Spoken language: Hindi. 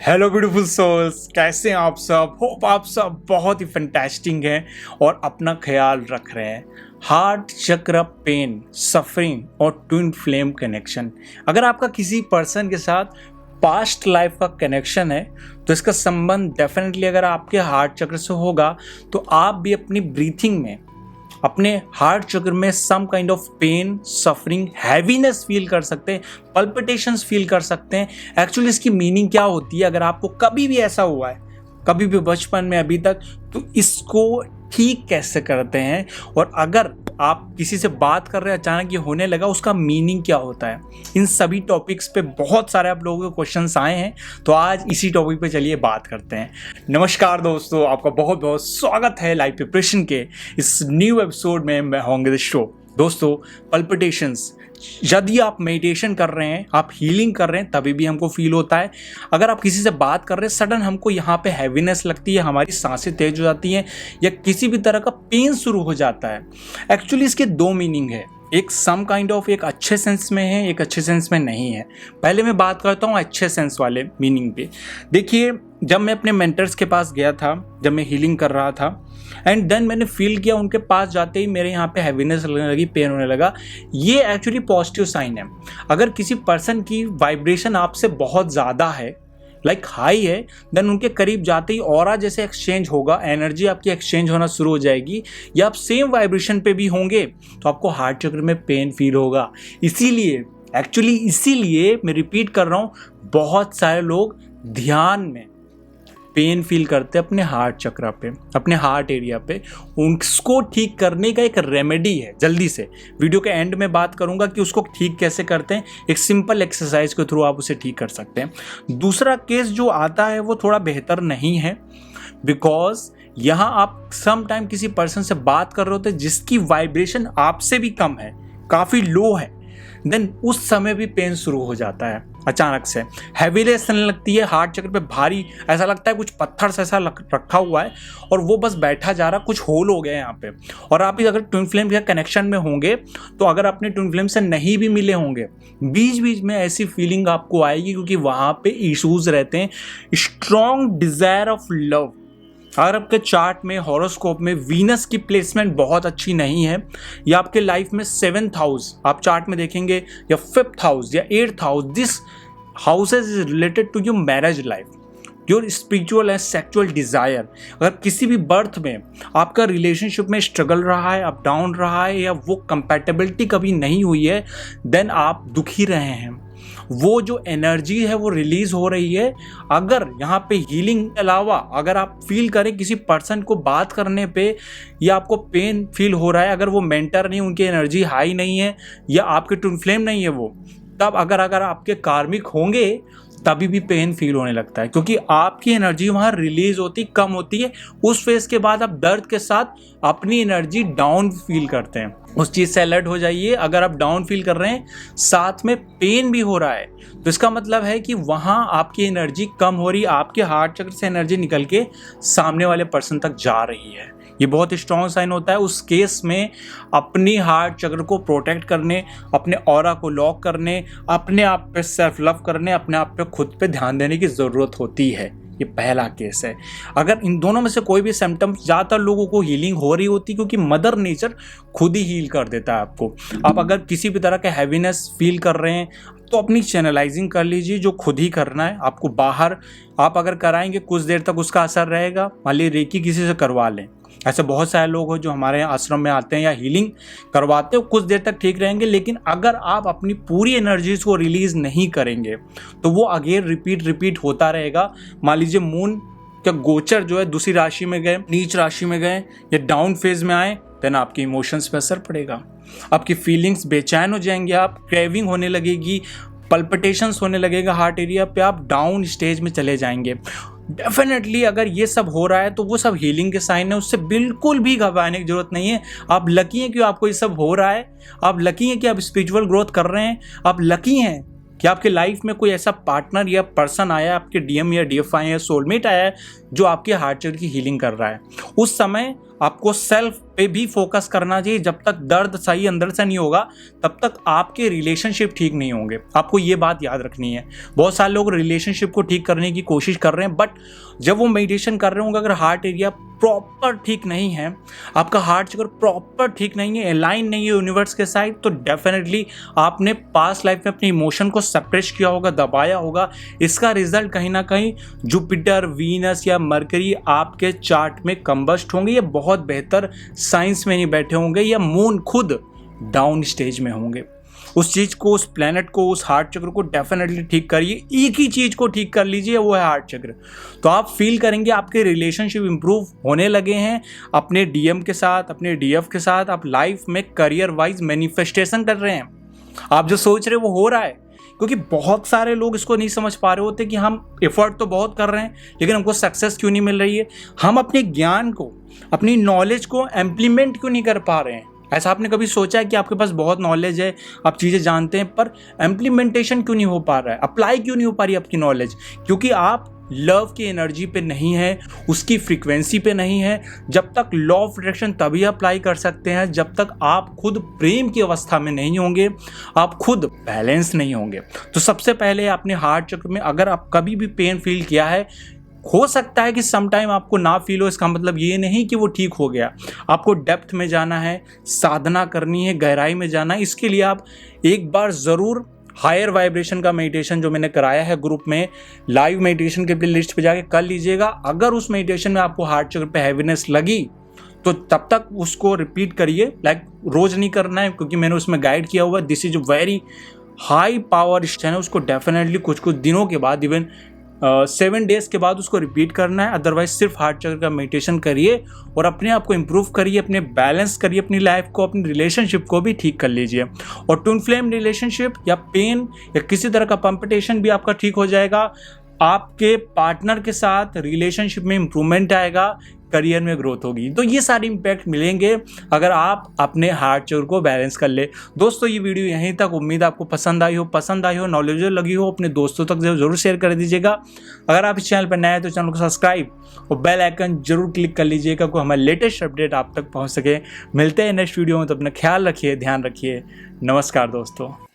हेलो ब्यूटीफुल सोल्स, कैसे हैं आप सब। होप आप सब बहुत ही फैंटास्टिक हैं और अपना ख्याल रख रहे हैं। हार्ट चक्र, पेन, सफरिंग और ट्विन फ्लेम कनेक्शन। अगर आपका किसी पर्सन के साथ पास्ट लाइफ का कनेक्शन है तो इसका संबंध डेफिनेटली अगर आपके हार्ट चक्र से होगा तो आप भी अपनी ब्रीथिंग में, अपने हार्ट चक्र में some kind of pain, suffering, heaviness feel कर सकते हैं, पल्पिटेशंस फील कर सकते हैं। एक्चुअली इसकी मीनिंग क्या होती है, अगर आपको कभी भी ऐसा हुआ है, कभी भी बचपन में अभी तक, तो इसको ठीक कैसे करते हैं। और अगर आप किसी से बात कर रहे हैं, अचानक ये होने लगा, उसका मीनिंग क्या होता है। इन सभी टॉपिक्स पे बहुत सारे आप लोगों के क्वेश्चंस आए हैं, तो आज इसी टॉपिक पे चलिए बात करते हैं। नमस्कार दोस्तों, आपका बहुत बहुत स्वागत है लाइफ प्रिपरेशन के इस न्यू एपिसोड में। मैं होंगे द शो। दोस्तों, पल्पिटेशंस, यदि आप मेडिटेशन कर रहे हैं, आप हीलिंग कर रहे हैं, तभी भी हमको फील होता है। अगर आप किसी से बात कर रहे हैं, सडन हमको यहाँ पे हैवीनेस लगती है, हमारी सांसें तेज हो जाती हैं, या किसी भी तरह का पेन शुरू हो जाता है। एक्चुअली इसके दो मीनिंग है, एक सम काइंड ऑफ, एक अच्छे सेंस में है, एक अच्छे सेंस में नहीं है। पहले मैं बात करता हूँ अच्छे सेंस वाले मीनिंग पे। देखिए, जब मैं अपने मेंटर्स के पास गया था, जब मैं हीलिंग कर रहा था, एंड देन मैंने फील किया उनके पास जाते ही मेरे यहाँ पे हैवीनेस लगने लगी, पेन होने लगा। ये एक्चुअली पॉजिटिव साइन है। अगर किसी पर्सन की वाइब्रेशन आपसे बहुत ज़्यादा है, लाइक हाई है, देन उनके करीब जाते ही ऑरा जैसे एक्सचेंज होगा, एनर्जी आपकी एक्सचेंज होना शुरू हो जाएगी, या आप सेम वाइब्रेशन पे भी होंगे तो आपको हार्ट चक्र में पेन फील होगा। इसीलिए मैं रिपीट कर रहा हूँ, बहुत सारे लोग ध्यान में पेन फील करते हैं अपने हार्ट चक्र पे, अपने हार्ट एरिया पे। उसको ठीक करने का एक रेमेडी है। जल्दी से वीडियो के एंड में बात करूंगा कि उसको ठीक कैसे करते हैं। एक सिंपल एक्सरसाइज के थ्रू आप उसे ठीक कर सकते हैं। दूसरा केस जो आता है वो थोड़ा बेहतर नहीं है, बिकॉज यहाँ आप सम टाइम किसी पर्सन से बात कर रहे होते हैं जिसकी वाइब्रेशन आपसे भी कम है, काफ़ी लो है, देन उस समय भी पेन शुरू हो जाता है। अचानक से हैवीनेस लगने लगती है, हार्ट चक्र पे भारी, ऐसा लगता है कुछ पत्थर से ऐसा रखा हुआ है और वो बस बैठा जा रहा, कुछ होल हो गया है यहाँ पे। और आप अगर ट्विन फ्लेम के कनेक्शन में होंगे, तो अगर अपने ट्विन फ्लेम से नहीं भी मिले होंगे, बीच बीच में ऐसी फीलिंग आपको आएगी, क्योंकि वहाँ पे इश्यूज रहते हैं। Strong desire of love. अगर आपके चार्ट में, हॉरोस्कोप में वीनस की प्लेसमेंट बहुत अच्छी नहीं है, या आपके लाइफ में 7th हाउस आप चार्ट में देखेंगे, या 5th हाउस या 8th house, this houses is related to your marriage life, your spiritual and sexual desire. अगर किसी भी बर्थ में आपका रिलेशनशिप में स्ट्रगल रहा है, अप डाउन रहा है, या वो कंपैटिबिलिटी कभी नहीं हुई है, देन आप दुखी रहे हैं, वो जो एनर्जी है वो रिलीज हो रही है। अगर यहाँ पे हीलिंग के अलावा अगर आप फील करें किसी पर्सन को बात करने पे, या आपको पेन फील हो रहा है, अगर वो मेंटर नहीं, उनकी एनर्जी हाई नहीं है, या आपके ट्विन फ्लेम नहीं है वो, तब अगर आपके कार्मिक होंगे तभी भी पेन फील होने लगता है, क्योंकि आपकी एनर्जी वहाँ रिलीज होती, कम होती है। उस फेज के बाद आप दर्द के साथ अपनी एनर्जी डाउन फील करते हैं। उस चीज़ से अलर्ट हो जाइए। अगर आप डाउन फील कर रहे हैं, साथ में पेन भी हो रहा है, तो इसका मतलब है कि वहाँ आपकी एनर्जी कम हो रही है, आपके हार्ट चक्र से एनर्जी निकल के सामने वाले पर्सन तक जा रही है। ये बहुत स्ट्रॉन्ग साइन होता है। उस केस में अपनी हार्ट चक्र को प्रोटेक्ट करने, अपने ऑरा को लॉक करने, अपने आप पे सेल्फ लव करने, अपने आप पे खुद पे ध्यान देने की ज़रूरत होती है। ये पहला केस है। अगर इन दोनों में से कोई भी सिम्टम्स, ज़्यादातर लोगों को हीलिंग हो रही होती, क्योंकि मदर नेचर खुद ही हील कर देता है आपको। आप अगर किसी भी तरह के हैवीनेस फील कर रहे हैं तो अपनी चैनलाइजिंग कर लीजिए, जो खुद ही करना है आपको। बाहर आप अगर कराएंगे, कुछ देर तक उसका असर रहेगा। मान लीजिए रेकी किसी से करवा लें, ऐसे बहुत सारे लोग हैं जो हमारे यहाँ आश्रम में आते हैं या हीलिंग करवाते हैं, कुछ देर तक ठीक रहेंगे। लेकिन अगर आप अपनी पूरी एनर्जीज को रिलीज नहीं करेंगे तो वो अगेन रिपीट होता रहेगा। मान लीजिए मून का गोचर जो है दूसरी राशि में गए, नीच राशि में गए, या डाउन फेज में आए, देन आपके इमोशंस पे असर पड़ेगा, आपकी फीलिंग्स बेचैन हो जाएंगे, आप क्रेविंग होने लगेगी, पल्पिटेशंस होने लगेगा हार्ट एरिया पे, आप डाउन स्टेज में चले जाएंगे। डेफिनेटली अगर ये सब हो रहा है तो वो सब हीलिंग के साइन है, उससे बिल्कुल भी घबराने की जरूरत नहीं है। आप लकी हैं कि आपको ये सब हो रहा है, आप लकी हैं कि आप स्पिरिचुअल ग्रोथ कर रहे हैं, आप लकी हैं कि आपके लाइफ में कोई ऐसा पार्टनर या पर्सन आया, आपके डीएम या डीएफआई या सोलमेट आया है जो आपके हार्ट चक्र की हीलिंग कर रहा है। उस समय आपको सेल्फ पे भी फोकस करना चाहिए। जब तक दर्द सही अंदर से नहीं होगा तब तक आपके रिलेशनशिप ठीक नहीं होंगे। आपको ये बात याद रखनी है। बहुत सारे लोग रिलेशनशिप को ठीक करने की कोशिश कर रहे हैं, बट जब वो मेडिटेशन कर रहे होंगे, अगर हार्ट एरिया प्रॉपर ठीक नहीं है, आपका हार्ट चक्र प्रॉपर ठीक नहीं है, अलाइन नहीं है यूनिवर्स के साथ, तो डेफिनेटली आपने पास्ट लाइफ में अपने इमोशन को सप्रेस किया होगा, दबाया होगा। इसका रिजल्ट कहीं ना कहीं जुपिटर, वीनस या मरकरी आपके चार्ट में कंबस्ट होंगे, या बहुत बेहतर साइंस में नहीं बैठे होंगे, या मून खुद डाउन स्टेज में होंगे। उस चीज़ को, उस प्लेनेट को, उस हार्ट चक्र को डेफिनेटली ठीक करिए। एक ही चीज़ को ठीक कर लीजिए, वो है हार्ट चक्र। तो आप फील करेंगे आपके रिलेशनशिप इंप्रूव होने लगे हैं अपने डीएम के साथ, अपने डीएफ के साथ। आप लाइफ में करियर वाइज मैनिफेस्टेशन कर रहे हैं। आप जो सोच रहे हो वो हो रहा है। क्योंकि बहुत सारे लोग इसको नहीं समझ पा रहे होते कि हम एफर्ट तो बहुत कर रहे हैं लेकिन हमको सक्सेस क्यों नहीं मिल रही है। हम अपने ज्ञान को, अपनी नॉलेज को इम्प्लीमेंट क्यों नहीं कर पा रहे हैं। ऐसा आपने कभी सोचा है कि आपके पास बहुत नॉलेज है, आप चीज़ें जानते हैं, पर इम्प्लीमेंटेशन क्यों नहीं हो पा रहा है, अप्लाई क्यों नहीं हो पा रही आपकी नॉलेज? क्योंकि आप लव की एनर्जी पे नहीं है, उसकी फ्रीक्वेंसी पे नहीं है। जब तक लॉ ऑफ अट्रैक्शन तभी अप्लाई कर सकते हैं जब तक आप खुद प्रेम की अवस्था में नहीं होंगे, आप खुद बैलेंस नहीं होंगे। तो सबसे पहले अपने हार्ट चक्र में अगर आप कभी भी पेन फील किया है, हो सकता है कि समटाइम आपको ना फील हो, इसका मतलब ये नहीं कि वो ठीक हो गया। आपको डेप्थ में जाना है, साधना करनी है, गहराई में जाना है। इसके लिए आप एक बार ज़रूर हायर वाइब्रेशन का मेडिटेशन जो मैंने कराया है ग्रुप में, लाइव मेडिटेशन के लिस्ट पे जाके कर लीजिएगा। अगर उस मेडिटेशन में आपको हार्ट चक्र पे हैवीनेस लगी तो तब तक उसको रिपीट करिए। लाइक रोज नहीं करना है, क्योंकि मैंने उसमें गाइड किया हुआ, this is very high power stand है। उसको डेफिनेटली कुछ कुछ दिनों के बाद, इवन 7 डेज के बाद उसको रिपीट करना है। अदरवाइज सिर्फ हार्ट चक्र का मेडिटेशन करिए और अपने आप को इम्प्रूव करिए, अपने बैलेंस करिए, अपनी लाइफ को, अपनी रिलेशनशिप को भी ठीक कर लीजिए। और ट्विन फ्लेम रिलेशनशिप या पेन या किसी तरह का कंपटीशन भी आपका ठीक हो जाएगा। आपके पार्टनर के साथ रिलेशनशिप में इम्प्रूवमेंट आएगा, करियर में ग्रोथ होगी। तो ये सारे इम्पैक्ट मिलेंगे अगर आप अपने हार्ट चक्र को बैलेंस कर ले। दोस्तों ये वीडियो यहीं तक, उम्मीद आपको पसंद आई हो, नॉलेजेबल लगी हो, अपने दोस्तों तक जरूर शेयर कर दीजिएगा। अगर आप इस चैनल पर नए हैं तो चैनल को सब्सक्राइब और बेल आइकन जरूर क्लिक कर लीजिएगा, को हमारे लेटेस्ट अपडेट आप तक पहुँच सके। मिलते हैं नेक्स्ट वीडियो में, तो अपना ख्याल रखिए, ध्यान रखिए। नमस्कार दोस्तों।